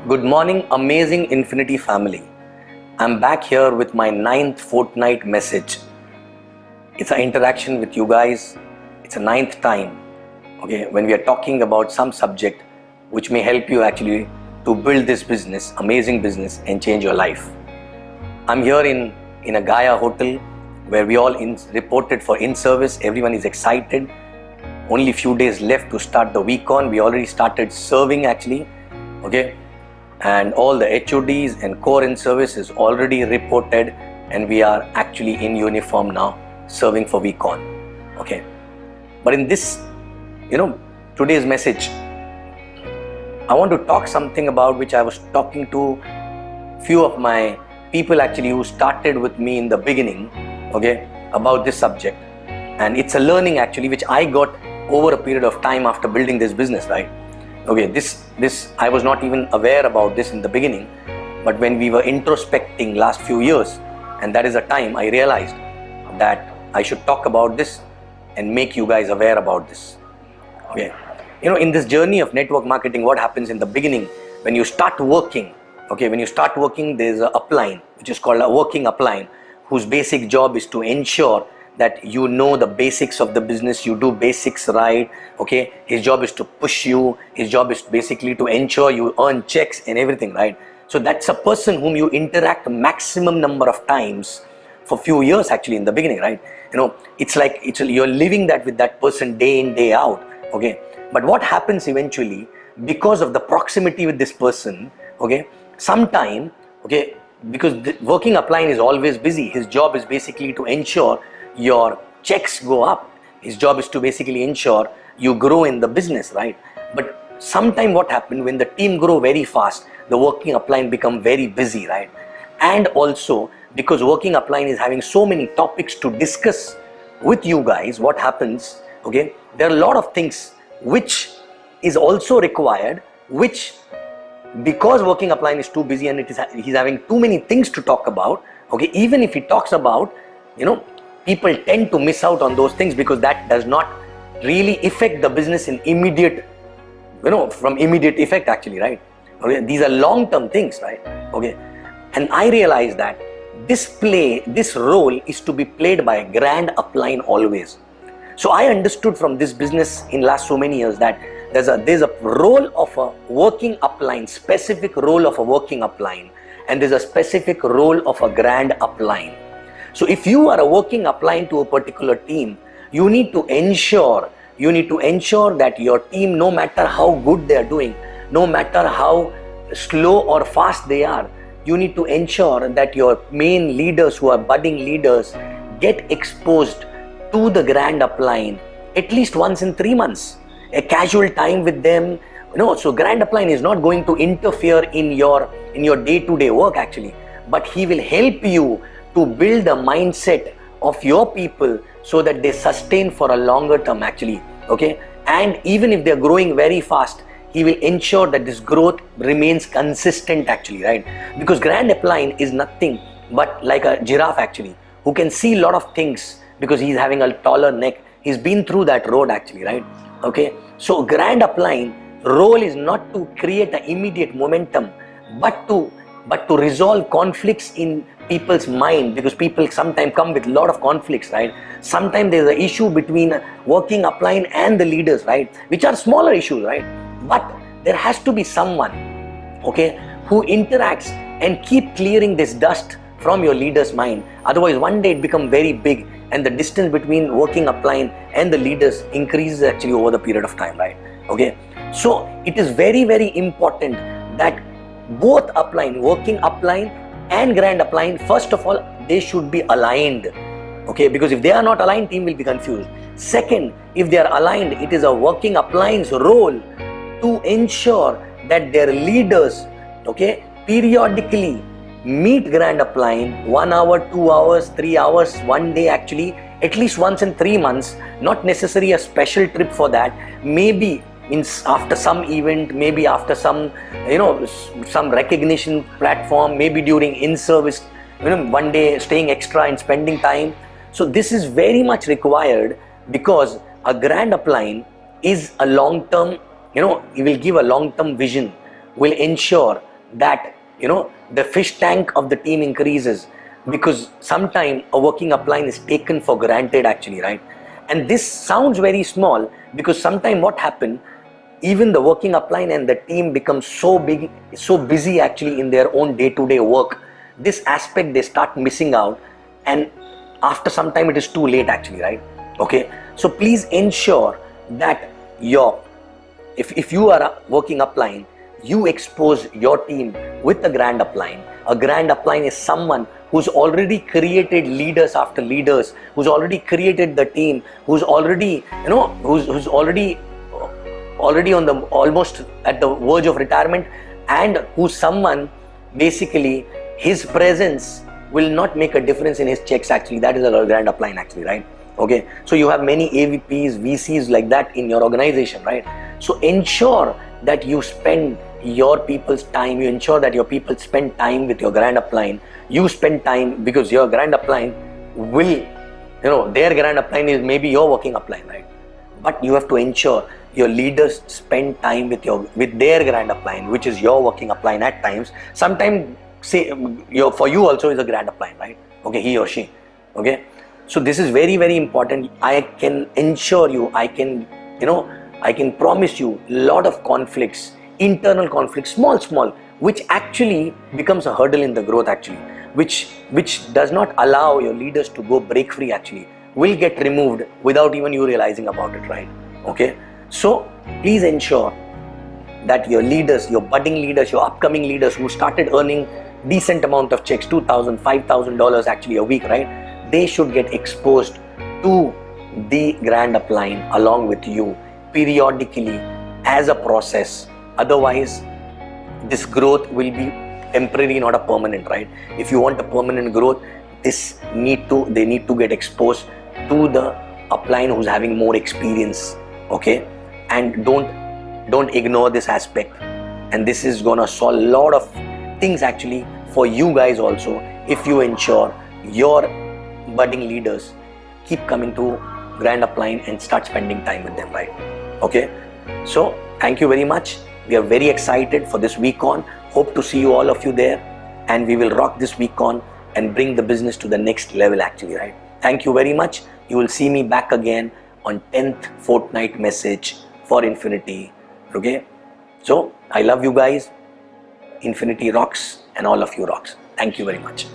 Good morning, amazing Infiniti family. I'm back here with my 9th fortnight message. It's an interaction with you guys. It's a 9th time, okay, when we are talking about some subject which may help you actually to build this business, amazing business, and change your life. I'm here in a Gaia hotel where we all reported for in-service. Everyone is excited. Only few days left to start the week on. We already started serving actually, okay? And all the HODs and core in service is already reported, and we are actually in uniform now serving for week on, okay? But in this, today's message, I want to talk something about which I was talking to few of my people actually who started with me in the beginning, okay, about this subject. And it's a learning actually which I got over a period of time after building this business, right? Okay, this I was not even aware about this in the beginning, but when we were introspecting last few years, and that is the time I realized that I should talk about this and make you guys aware about this. Okay, in this journey of network marketing, what happens in the beginning when you start working? Okay, when you start working, there's a upline which is called a working upline, whose basic job is to ensure that you know the basics of the business, you do basics right, okay? His job is to push you, his job is basically to ensure you earn checks and everything, right? So that's a person whom you interact maximum number of times for few years actually in the beginning, right? It's like you're living that with that person day in, day out, okay? But what happens eventually, because of the proximity with this person, okay, sometime, okay, because the working upline is always busy, his job is basically to ensure your checks go up. His job is to basically ensure you grow in the business, right? But sometime what happened when the team grow very fast, the working upline become very busy, right? And also because working upline is having so many topics to discuss with you guys, what happens, okay, there are a lot of things which is also required, which because working upline is too busy and he's having too many things to talk about, okay, even if he talks about, people tend to miss out on those things because that does not really affect the business in immediate, from immediate effect actually, right? Okay, these are long-term things, right? Okay, and I realized that this role is to be played by a grand upline always. So I understood from this business in last so many years that there's a role of a working upline, specific role of a working upline, and there's a specific role of a grand upline. So if you are a working upline to a particular team, you need to ensure that your team, no matter how good they are doing, no matter how slow or fast they are, you need to ensure that your main leaders who are budding leaders get exposed to the grand upline at least once in 3 months, a casual time with them. So grand upline is not going to interfere in your day-to-day work actually, but he will help you to build the mindset of your people so that they sustain for a longer term actually, okay? And even if they're growing very fast, he will ensure that this growth remains consistent actually, right? Because grand upline is nothing but like a giraffe actually, who can see a lot of things because he's having a taller neck. He's been through that road actually, right? Okay, so grand upline role is not to create an immediate momentum, but to resolve conflicts in people's mind, because people sometimes come with a lot of conflicts, right? Sometimes there's an issue between working upline and the leaders, right? Which are smaller issues, right? But there has to be someone, okay, who interacts and keep clearing this dust from your leader's mind. Otherwise, one day it becomes very big, and the distance between working upline and the leaders increases actually over the period of time, right? Okay, so it is very, very important that both upline, working upline and grand upline, first of all, they should be aligned, okay? Because if they are not aligned, team will be confused. Second, if they are aligned, it is a working upline's role to ensure that their leaders, okay, periodically meet grand upline 1 hour, 2 hours, 3 hours, one day actually, at least once in 3 months, not necessarily a special trip for that, maybe after some event, maybe after some some recognition platform, maybe during in-service, one day staying extra and spending time. So this is very much required because a grand upline is a long-term, he will give a long-term vision, will ensure that, the fish tank of the team increases, because sometimes a working upline is taken for granted actually, right? And this sounds very small, because sometimes what happens, even the working upline and the team becomes so busy actually in their own day-to-day work, this aspect they start missing out, and after some time it is too late actually, right? Okay, so please ensure that if you are a working upline, you expose your team with a grand upline. A grand upline is someone who's already created leaders after leaders, who's already created the team, who's already, who's already on the almost at the verge of retirement, and who's someone basically his presence will not make a difference in his checks actually. That is a grand upline actually, right? Okay, so you have many AVPs, VCs like that in your organization, right? So ensure that you spend your people's time, you ensure that your people spend time with your grand upline. You spend time, because your grand upline will, their grand upline is maybe your working upline, right? But you have to ensure your leaders spend time with their grand upline, which is your working upline at times. Sometimes, say, for you also is a grand upline, right? Okay, he or she. Okay, so this is very, very important. I can ensure you, I can promise you lot of conflicts, internal conflicts, small, which actually becomes a hurdle in the growth actually, which does not allow your leaders to go break free actually, will get removed without even you realizing about it, right? Okay, so please ensure that your leaders, your budding leaders, your upcoming leaders who started earning decent amount of checks, $2,000, $5,000 actually a week, right? They should get exposed to the grand upline along with you periodically as a process. Otherwise, this growth will be temporary, not a permanent, right? If you want a permanent growth, they need to get exposed to the upline who's having more experience. Okay, and don't ignore this aspect, and this is gonna solve a lot of things actually for you guys also, if you ensure your budding leaders keep coming to grand upline and start spending time with them, right? Okay, so thank you very much. We are very excited for this week on. Hope to see you, all of you there, and we will rock this week on and bring the business to the next level actually, right? Thank you very much. You will see me back again on 10th fortnight message for Infiniti. Okay, so I love you guys. Infiniti rocks, and all of you rocks. Thank you very much.